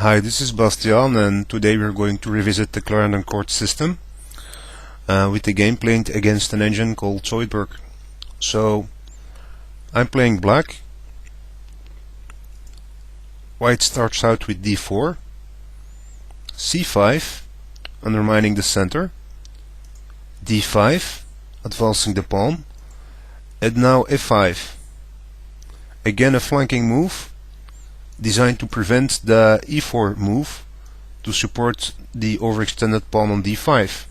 Hi, this is Bastiaan, and today we're going to revisit the Clarendon Court system with the game played against an engine called Zoidberg. So I'm playing black. White starts out with d4, c5, undermining the center, d5, advancing the pawn, and now f5. Again a flanking move, designed to prevent the e4 move to support the overextended pawn on d5.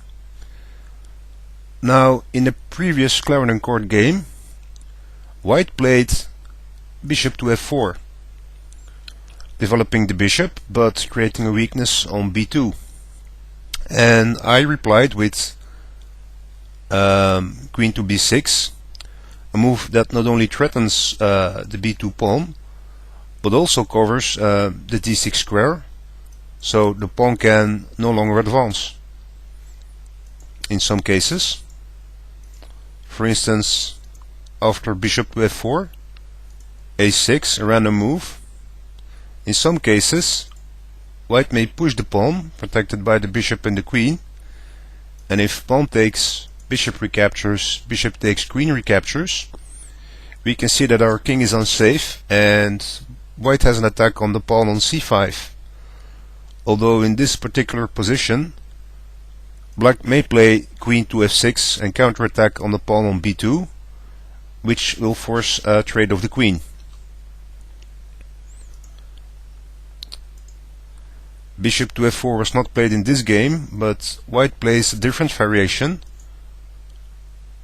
Now, in the previous Clarendon Court game, white played bishop to f4, developing the bishop but creating a weakness on b2. And I replied with queen to b6, a move that not only threatens the b2 pawn but also covers the d6 square, so the pawn can no longer advance in some cases. For instance, after bishop to f4, a6, a random move. In some cases, white may push the pawn, protected by the bishop and the queen, and if pawn takes, bishop recaptures, bishop takes, queen recaptures, we can see that our king is unsafe and white has an attack on the pawn on c5. Although in this particular position, black may play queen to f6 and counterattack on the pawn on b2, which will force a trade of the queen. Bishop to f4 was not played in this game, but white plays a different variation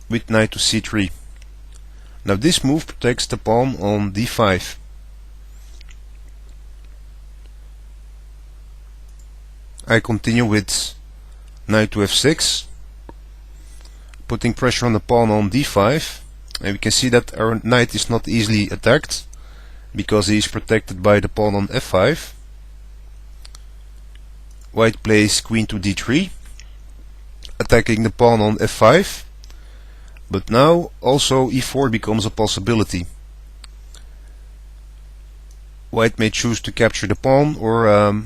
with knight to c3. Now this move protects the pawn on d5. I continue with knight to f6, putting pressure on the pawn on d5, and we can see that our knight is not easily attacked because he is protected by the pawn on f5. White plays queen to d3, attacking the pawn on f5, but now also e4 becomes a possibility. White may choose to capture the pawn or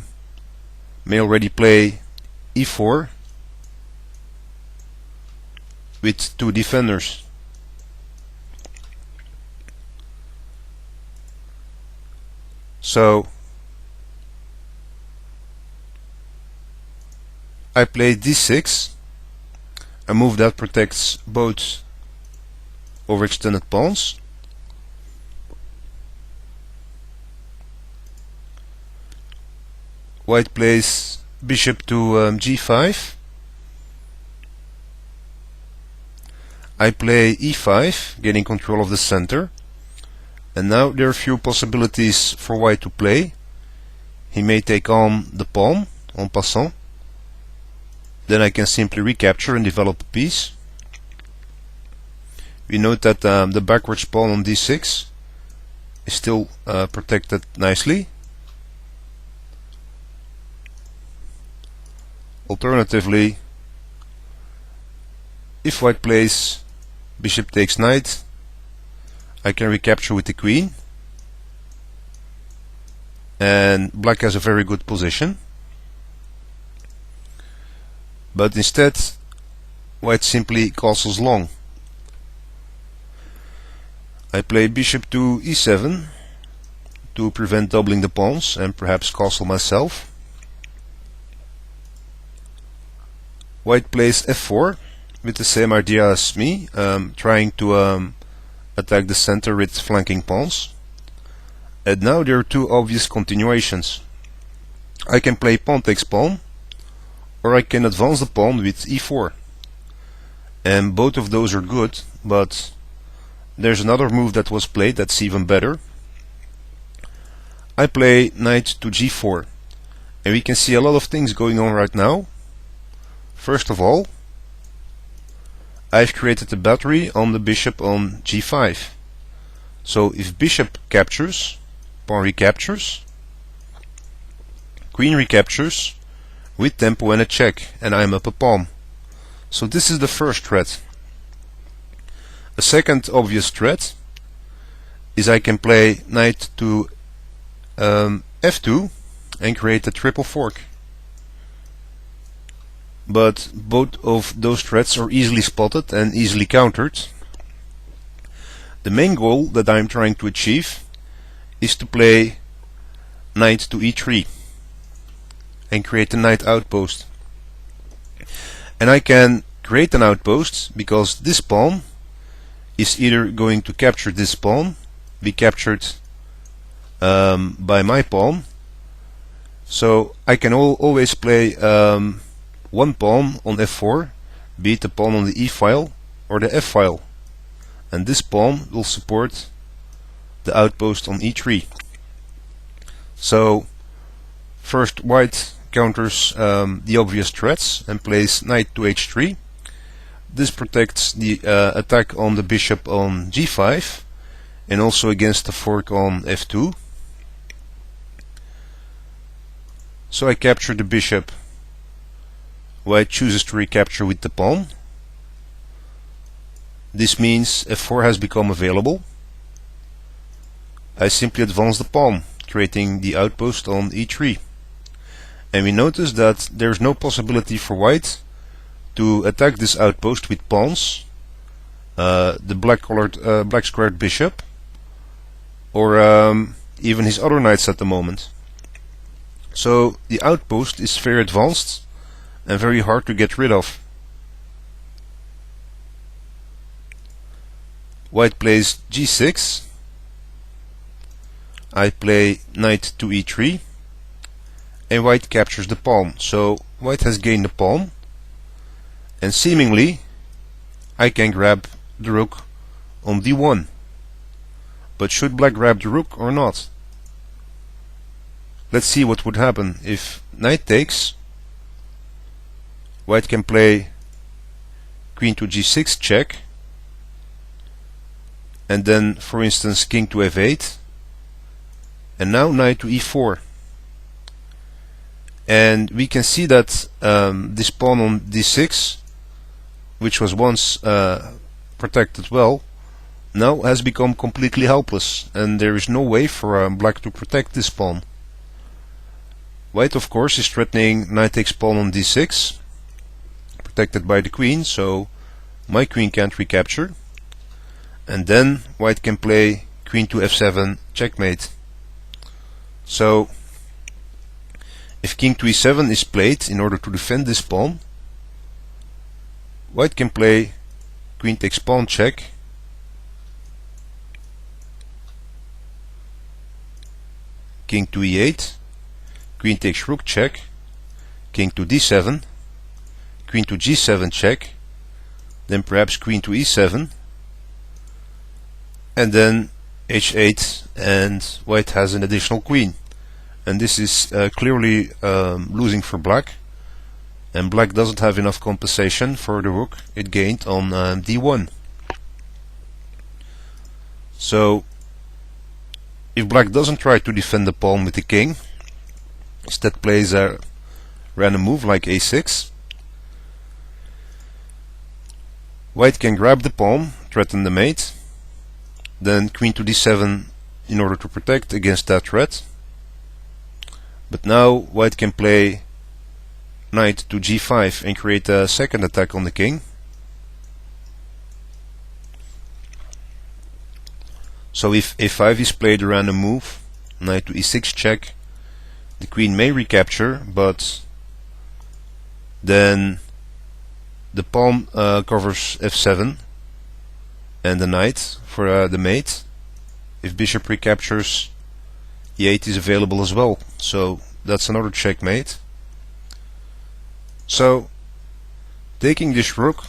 may already play e4 with two defenders. So I play d6, a move that protects both overextended pawns. White plays bishop to g5. I play e5, getting control of the center. And now there are few possibilities for white to play. He may take on the pawn, en passant. Then I can simply recapture and develop a piece. We note that the backwards pawn on d6 is still protected nicely. Alternatively, if white plays bishop takes knight, I can recapture with the queen, and black has a very good position. But instead, white simply castles long. I play bishop to e7 to prevent doubling the pawns and perhaps castle myself. White plays f4 with the same idea as me, trying to attack the center with flanking pawns. And now there are two obvious continuations. I can play pawn takes pawn, or I can advance the pawn with e4. And both of those are good, but there's another move that was played that's even better. I play knight to g4, and we can see a lot of things going on right now. First of all, I've created a battery on the bishop on g5. So if bishop captures, pawn recaptures, queen recaptures, with tempo and a check, and I'm up a pawn. So this is the first threat. A second obvious threat is I can play knight to f2, and create a triple fork. But both of those threats are easily spotted and easily countered. The main goal that I'm trying to achieve is to play knight to e3 and create a knight outpost. And I can create an outpost because this pawn is either going to capture this pawn, be captured by my pawn. So I can always play one pawn on f4, be it the pawn on the e file or the f file, and this pawn will support the outpost on e3. So first white counters the obvious threats and plays knight to h3. This protects the attack on the bishop on g5 and also against the fork on f2. So I capture the bishop. White chooses to recapture with the pawn. This means f4 has become available. I simply advance the pawn, creating the outpost on e3. And we notice that there's no possibility for white to attack this outpost with pawns, the black squared bishop, or even his other knights at the moment. So the outpost is very advanced and very hard to get rid of. White plays g6. I play knight to e3, and white captures the pawn. So white has gained the pawn, and seemingly I can grab the rook on d1. But should black grab the rook or not? Let's see what would happen if knight takes. White can play queen to g6 check, and then for instance king to f8, and now knight to e4. And we can see that this pawn on d6, which was once protected well, now has become completely helpless, and there is no way for black to protect this pawn. White of course is threatening knight takes pawn on d6, protected by the queen, so my queen can't recapture. And then white can play queen to f7 checkmate. So if king to e7 is played in order to defend this pawn, white can play queen takes pawn check, king to e8, queen takes rook check, king to d7, queen to g7 check, then perhaps queen to e7, and then h8, and white has an additional queen. And this is clearly losing for black, and black doesn't have enough compensation for the rook it gained on d1. So if black doesn't try to defend the pawn with the king, instead plays a random move like a6, white can grab the pawn, threaten the mate, then queen to d7 in order to protect against that threat. But now white can play knight to g5 and create a second attack on the king. So if a5 is played a random move, knight to e6 check, the queen may recapture, but then the pawn covers f7 and the knight for the mate. If bishop recaptures, e8 is available as well, so that's another checkmate. So taking this rook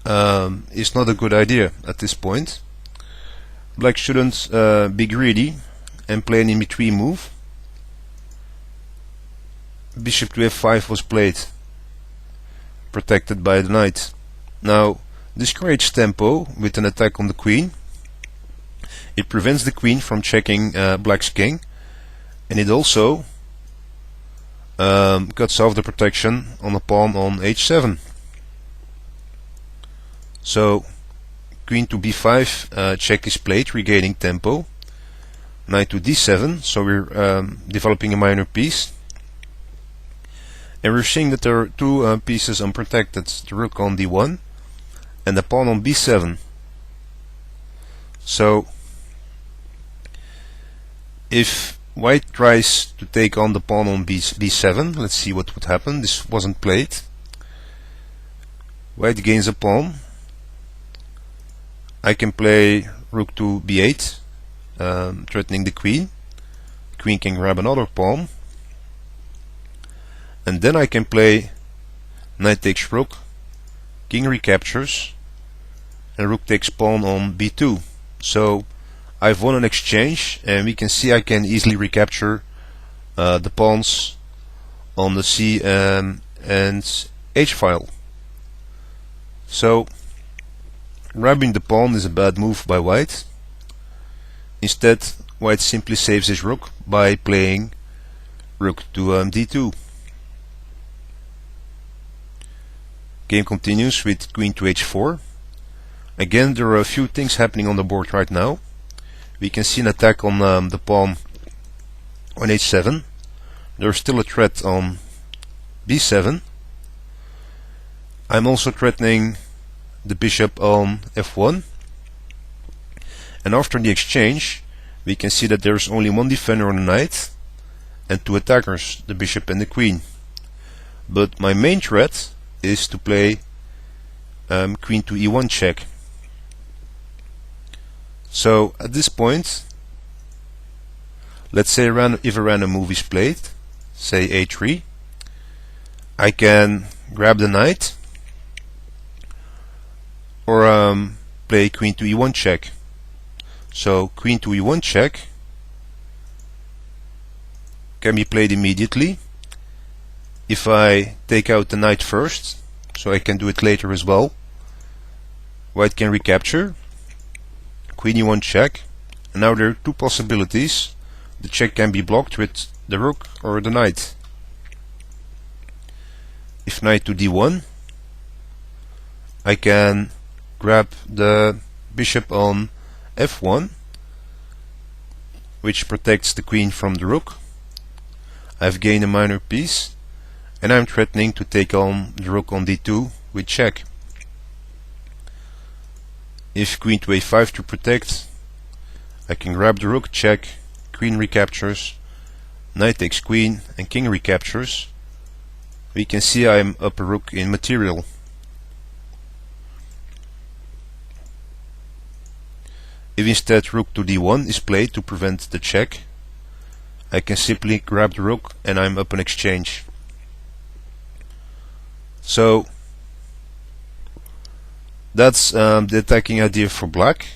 is not a good idea at this point. Black shouldn't be greedy and play an in-between move. Bishop to f5 was played, protected by the knight. Now this creates tempo with an attack on the queen. It prevents the queen from checking black's king, and it also cuts off the protection on the pawn on h7. So queen to b5 check is played, regaining tempo. Knight to d7, so we're developing a minor piece. And we're seeing that there are two pieces unprotected, the rook on d1 and the pawn on b7. So if white tries to take on the pawn on b7, let's see what would happen. This wasn't played. White gains a pawn. I can play rook to b8, threatening the queen. Queen can grab another pawn. And then I can play knight takes rook, king recaptures, and rook takes pawn on b2. So I've won an exchange, and we can see I can easily recapture the pawns on the C and H file. So grabbing the pawn is a bad move by white. Instead, white simply saves his rook by playing rook to d2. Game continues with queen to h4. Again, there are a few things happening on the board right now. We can see an attack on the pawn on h7. There's still a threat on b7. I'm also threatening the bishop on f1. And after the exchange, we can see that there's only one defender on the knight and two attackers, the bishop and the queen. But my main threat is to play queen to e1 check. So at this point, let's say if a random move is played, say a3, I can grab the knight or play queen to e1 check. So queen to e1 check can be played immediately. If I take out the knight first, so I can do it later as well, white can recapture, queen e1 check, and now there are two possibilities. The check can be blocked with the rook or the knight. If knight to d1, I can grab the bishop on f1, which protects the queen from the rook. I've gained a minor piece, and I'm threatening to take on the rook on d2 with check. If queen to a5 to protect, I can grab the rook, check, queen recaptures, knight takes queen, and king recaptures. We can see I'm up a rook in material. If instead rook to d1 is played to prevent the check, I can simply grab the rook and I'm up an exchange. So that's the attacking idea for black.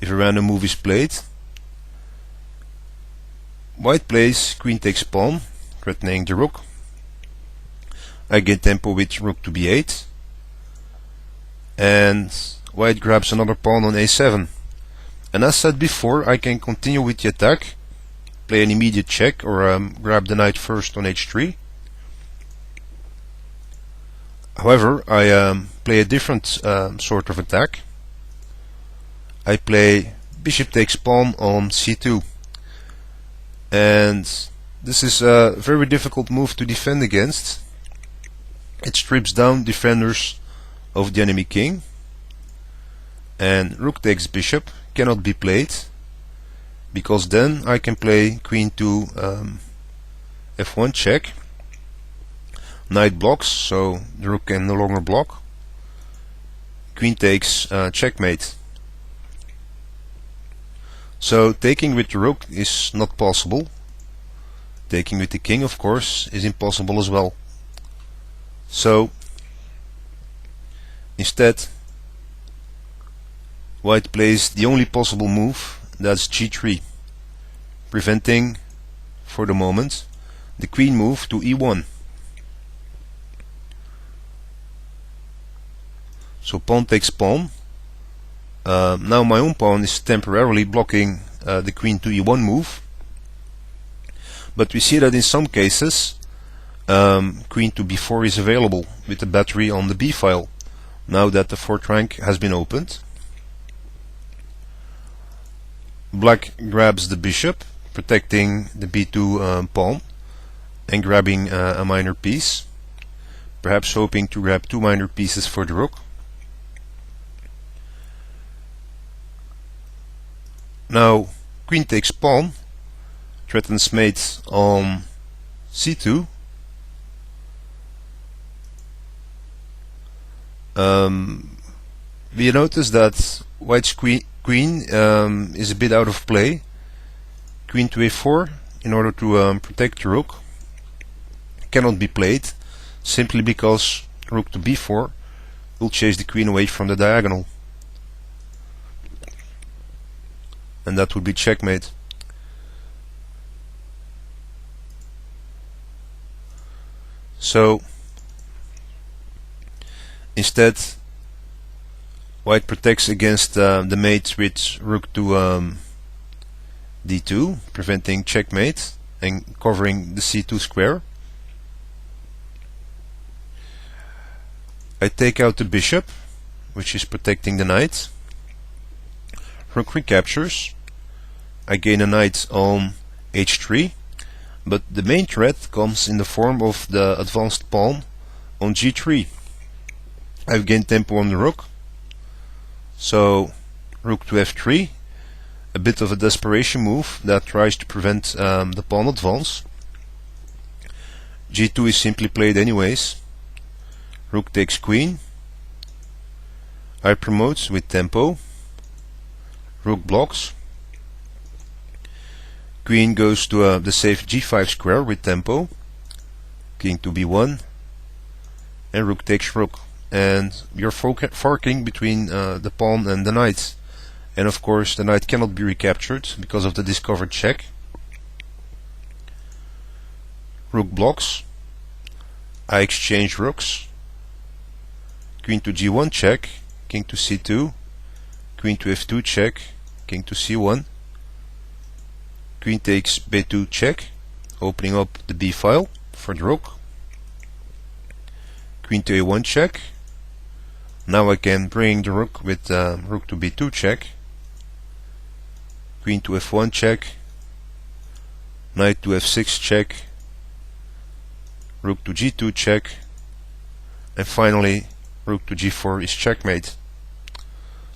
If a random move is played, white plays queen takes pawn, threatening the rook. I gain tempo with rook to b8, and white grabs another pawn on a7. And as said before, I can continue with the attack, play an immediate check, or grab the knight first on h3. However, I play a different sort of attack. I play bishop takes pawn on c2, and this is a very difficult move to defend against. It strips down defenders of the enemy king, and rook takes bishop cannot be played, because then I can play queen to f1 check. Knight blocks, so the rook can no longer block. Queen takes checkmate. So taking with the rook is not possible. Taking with the king, of course, is impossible as well. So instead, white plays the only possible move, that's g3, preventing, for the moment, the queen move to e1. So pawn takes pawn. Now my own pawn is temporarily blocking the queen to e1 move, but we see that in some cases queen to b4 is available with the battery on the b file, now that the fourth rank has been opened. Black grabs the bishop, protecting the b2 pawn and grabbing a minor piece, perhaps hoping to grab 2 minor pieces for the rook. Now queen takes pawn, threatens mate on c2. We notice that white's queen is a bit out of play. Queen to a4 in order to protect the rook cannot be played, simply because rook to b4 will chase the queen away from the diagonal, and that would be checkmate. So instead, white protects against the mate with rook to d2, preventing checkmate and covering the c2 square. I take out the bishop, which is protecting the knight. Rook recaptures. I gain a knight on h3, but the main threat comes in the form of the advanced pawn on g3. I've gained tempo on the rook, so rook to f3, a bit of a desperation move that tries to prevent the pawn advance. g2 is simply played anyways. Rook takes queen. I promote with tempo. Rook blocks. Queen goes to the safe g5 square with tempo. King to b1, and rook takes rook. And you're forking between the pawn and the knight. And of course the knight cannot be recaptured because of the discovered check. Rook blocks. I exchange rooks. Queen to g1 check, king to c2, queen to f2 check, king to c1, queen takes b2 check, opening up the b file for the rook, queen to a1 check. Now I can bring the rook with rook to b2 check, queen to f1 check, knight to f6 check, rook to g2 check, and finally rook to g4 is checkmate.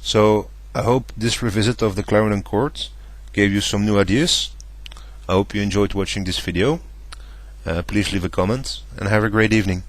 So I hope this revisit of the Clarendon Court gave you some new ideas. I hope you enjoyed watching this video. Please leave a comment and have a great evening.